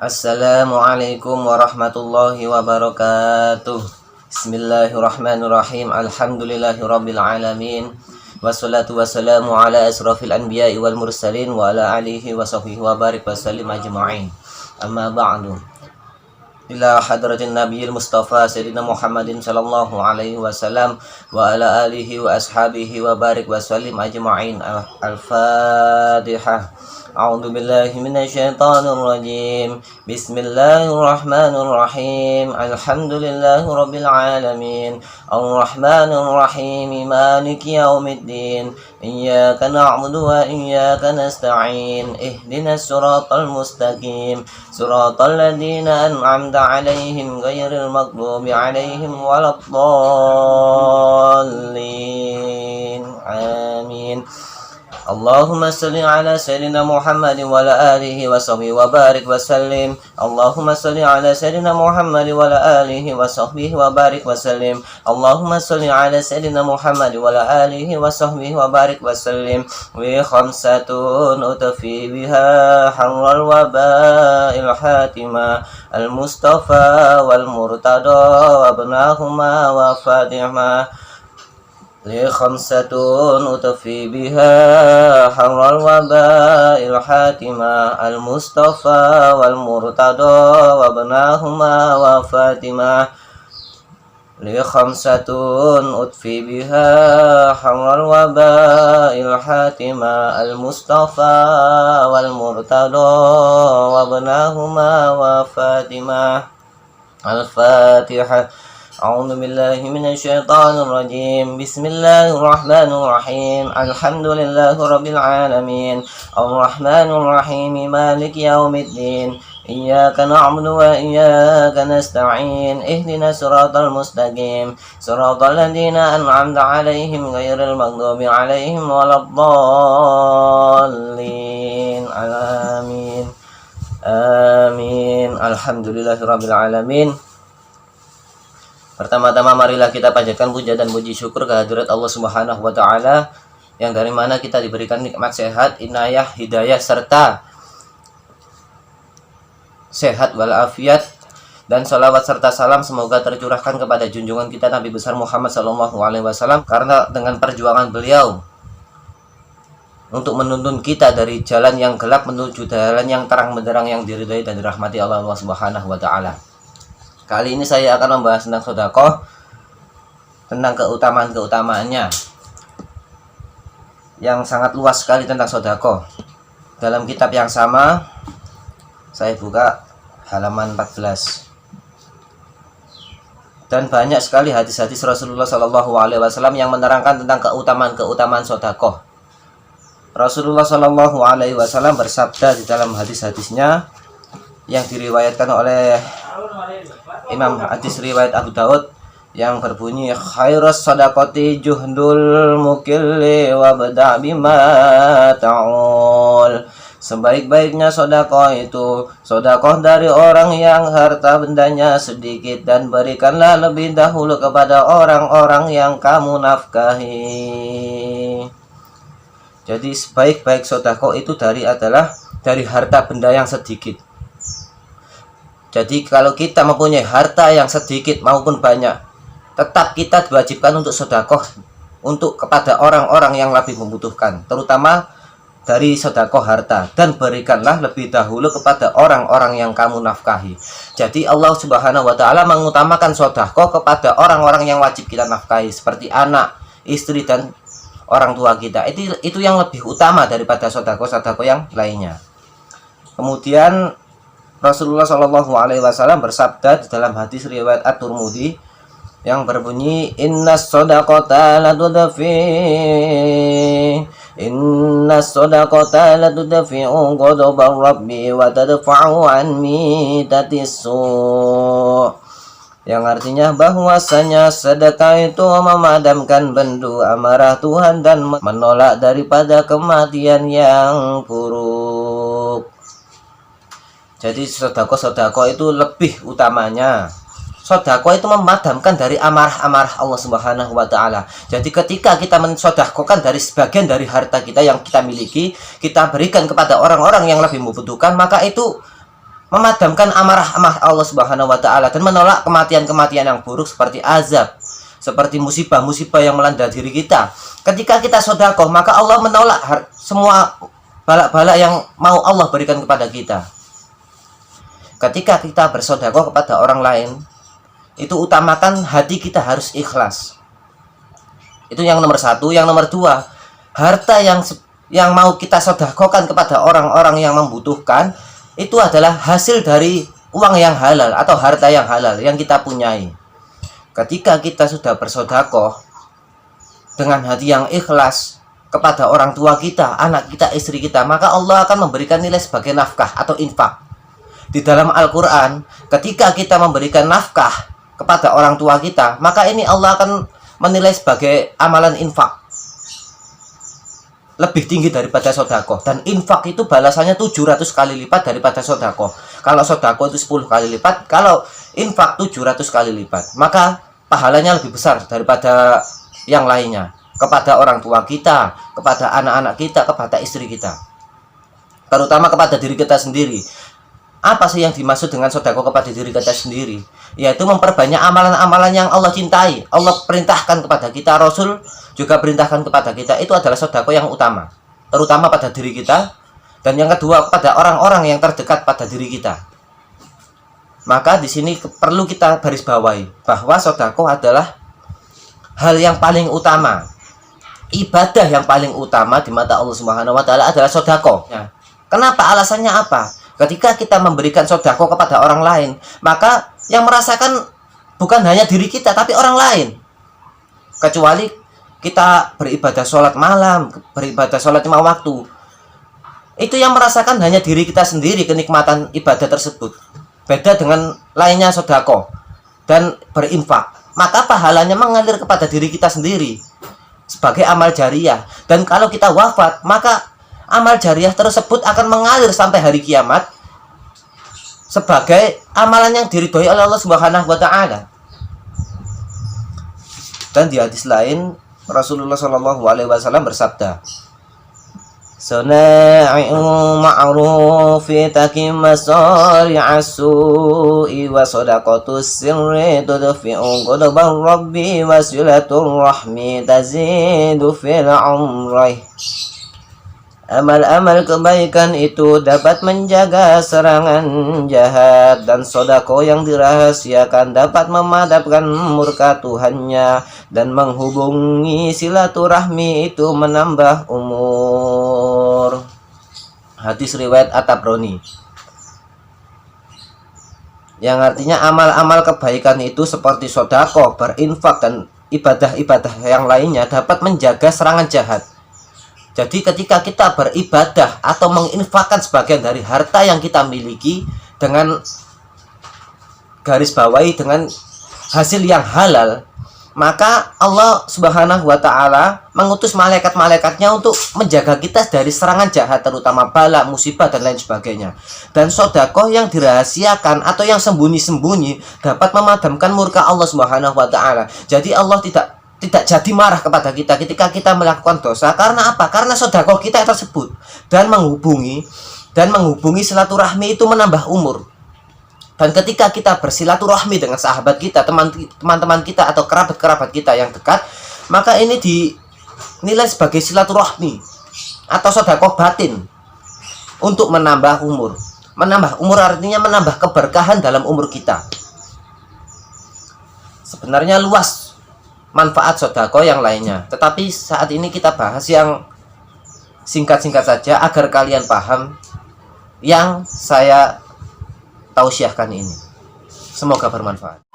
Assalamualaikum warahmatullahi wabarakatuh. Bismillahirrahmanirrahim. Alhamdulillahirabbil alamin. Wassalatu wassalamu ala asrafil anbiya'i wal mursalin wa ala alihi wa sahbihi wa barik wa sallim ajma'in. Amma ba'du. Ila hadratin nabiyil mustafa sayyidina Muhammadin sallallahu alaihi wasallam wa ala alihi wa ashabihi wa barik wa sallim ajma'in. Al-Fatihah. A'udzu billahi minasyaitonir rajim. Bismillahirrahmanir rahim. Alhamdulillahi rabbil alamin. Arrahmanir rahim. Maliki yaumiddin. Iyyaka na'budu wa iyyaka nasta'in. Ihdinas siratal mustaqim. Siratal ladzina an'amta 'alaihim ghairil maghdubi 'alaihim waladdallin. Amin. Allahumma salli ala sayyidina Muhammad wa ala alihi wa sahbihi wa barik wa sallim. Allahumma salli ala sayyidina Muhammad wa ala alihi wa sahbihi wa barik wa sallim. Allahumma salli ala sayyidina Muhammad wa ala alihi wa sahbihi wa barik wa sallim. Wa khamsatun utfi biha harral waba'il hatima al-mustafa wal murtada wa abnahuma wa fatima. Li khamsatun utfi biha harral waba'il hatima al-mustafa wal murtada wa abnahuma wa fatima. Li khamsatun utfi biha harral waba'il hatima al-mustafa wal murtada wa abnahuma wa fatima. Al-Fatihah. A'udzu billahi minasyaitonir rajim. Bismillahirrahmanir rahim. Alhamdulillahi rabbil alamin. Arrahmanir rahim. Maliki yaumiddin. Iyyaka na'budu wa iyyaka nasta'in. Ihdinas siratal mustaqim. Siratal ladzina an'amta 'alaihim ghairil maghdubi 'alaihim waladdallin. Amin. Amin. Alhamdulillahirabbil alamin. Pertama-tama marilah kita panjatkan puja dan puji syukur kehadirat Allah Subhanahu wa taala yang dari mana kita diberikan nikmat sehat, inayah, hidayah serta sehat walafiat, dan salawat serta salam semoga tercurahkan kepada junjungan kita Nabi besar Muhammad sallallahu alaihi wasallam, karena dengan perjuangan beliau untuk menuntun kita dari jalan yang gelap menuju jalan yang terang benderang yang diridhai dan dirahmati Allah Subhanahu wa taala. Kali ini saya akan membahas tentang sedekah, tentang keutamaan-keutamaannya yang sangat luas sekali tentang sedekah. Dalam kitab yang sama, saya buka halaman 14. Dan banyak sekali hadis-hadis Rasulullah Shallallahu Alaihi Wasallam yang menerangkan tentang keutamaan-keutamaan sedekah. Rasulullah Shallallahu Alaihi Wasallam bersabda di dalam hadis-hadisnya yang diriwayatkan oleh Imam hadis riwayat Abu Daud yang berbunyi, khairus sadaqati juhdul mukilli wa bada' bima ta'ul. Sebaik-baiknya sedekah itu sedekah dari orang yang harta bendanya sedikit, dan berikanlah lebih dahulu kepada orang-orang yang kamu nafkahi. Jadi sebaik-baik sedekah itu adalah dari harta benda yang sedikit. Jadi kalau kita mempunyai harta yang sedikit maupun banyak, tetap kita diwajibkan untuk sedekah untuk kepada orang-orang yang lebih membutuhkan, terutama dari sedekah harta, dan berikanlah lebih dahulu kepada orang-orang yang kamu nafkahi. Jadi Allah Subhanahu wa taala mengutamakan sedekah kepada orang-orang yang wajib kita nafkahi, seperti anak, istri, dan orang tua kita. Itu yang lebih utama daripada sedekah-sedekah yang lainnya. Kemudian Rasulullah Shallallahu Alaihi Wasallam bersabda di dalam hadis riwayat At-Tirmidzi yang berbunyi, Innas sadaqata la tudfi'u ghadabar rabbi wa tadfa'u an mitatis su'. Yang artinya bahwasanya sedekah itu memadamkan bendu amarah Tuhan dan menolak daripada kematian yang buruk. Jadi sedekah itu lebih utamanya. Sedekah itu memadamkan dari amarah-amarah Allah Subhanahu wa taala. Jadi ketika kita mensedekahkan dari sebagian dari harta kita yang kita miliki, kita berikan kepada orang-orang yang lebih membutuhkan, maka itu memadamkan amarah Allah Subhanahu wa taala dan menolak kematian-kematian yang buruk seperti azab, seperti musibah-musibah yang melanda diri kita. Ketika kita sedekah, maka Allah menolak semua bala-bala yang mau Allah berikan kepada kita. Ketika kita bersedekah kepada orang lain, itu utamakan hati kita harus ikhlas. Itu yang nomor satu. Yang nomor dua, harta yang mau kita sedekahkan kepada orang-orang yang membutuhkan itu adalah hasil dari uang yang halal atau harta yang halal yang kita punyai. Ketika kita sudah bersedekah dengan hati yang ikhlas kepada orang tua kita, anak kita, istri kita, maka Allah akan memberikan nilai sebagai nafkah atau infak. Di dalam Al-Quran, ketika kita memberikan nafkah kepada orang tua kita, maka ini Allah akan menilai sebagai amalan infak, lebih tinggi daripada sedekah. Dan infak itu balasannya 700 kali lipat daripada sedekah. Kalau sedekah itu 10 kali lipat, kalau infak 700 kali lipat, maka pahalanya lebih besar daripada yang lainnya, kepada orang tua kita, kepada anak-anak kita, kepada istri kita, terutama kepada diri kita sendiri. Apa sih yang dimaksud dengan sedekah kepada diri kita sendiri? Yaitu memperbanyak amalan-amalan yang Allah cintai, Allah perintahkan kepada kita, Rasul juga perintahkan kepada kita. Itu adalah sedekah yang utama, terutama pada diri kita, dan yang kedua kepada orang-orang yang terdekat pada diri kita. Maka di sini perlu kita garis bawahi bahwa sedekah adalah hal yang paling utama, ibadah yang paling utama di mata Allah Subhanahu wa taala adalah sedekah. Ya. Kenapa? Alasannya apa? Ketika kita memberikan sedekah kepada orang lain, maka yang merasakan bukan hanya diri kita tapi orang lain. Kecuali kita beribadah sholat malam, beribadah sholat 5 waktu, itu yang merasakan hanya diri kita sendiri kenikmatan ibadah tersebut. Beda dengan lainnya sedekah dan berinfak, maka pahalanya mengalir kepada diri kita sendiri sebagai amal jariah. Dan kalau kita wafat, maka amal jariah tersebut akan mengalir sampai hari kiamat sebagai amalan yang diridhoi oleh Allah Subhanahu wa taala. Dan di hadis lain Rasulullah Shallallahu alaihi wasallam bersabda, "Sana'i'u ma'rufi takim masari'as su'i wa sadaqatus sirri tudfi'u ghadabar rabbi wa silatur rahmi tazidu fil umrih." Amal-amal kebaikan itu dapat menjaga serangan jahat, dan sedekah yang dirahasiakan dapat memadamkan murka Tuhannya, dan menghubungi silaturahmi itu menambah umur. Hadis riwayat At-Tabrani. Yang artinya amal-amal kebaikan itu seperti sedekah, berinfak, dan ibadah-ibadah yang lainnya dapat menjaga serangan jahat. Jadi ketika kita beribadah atau menginfakkan sebagian dari harta yang kita miliki dengan garis bawahi dengan hasil yang halal, maka Allah Subhanahu wa taala mengutus malaikat-malaikatnya untuk menjaga kita dari serangan jahat, terutama bala, musibah, dan lain sebagainya. Dan sedekah yang dirahasiakan atau yang sembunyi-sembunyi dapat memadamkan murka Allah Subhanahu wa taala. Jadi Allah tidak jadi marah kepada kita ketika kita melakukan dosa. Karena apa? Karena sedekah kita tersebut dan menghubungi silaturahmi itu menambah umur. Dan ketika kita bersilaturahmi dengan sahabat kita, teman-teman kita, atau kerabat-kerabat kita yang dekat, maka ini dinilai sebagai silaturahmi atau sedekah batin untuk menambah umur. Menambah umur artinya menambah keberkahan dalam umur kita. Sebenarnya luas manfaat sedekah yang lainnya, tetapi saat ini kita bahas yang singkat-singkat saja agar kalian paham yang saya tausiahkan ini. Semoga bermanfaat.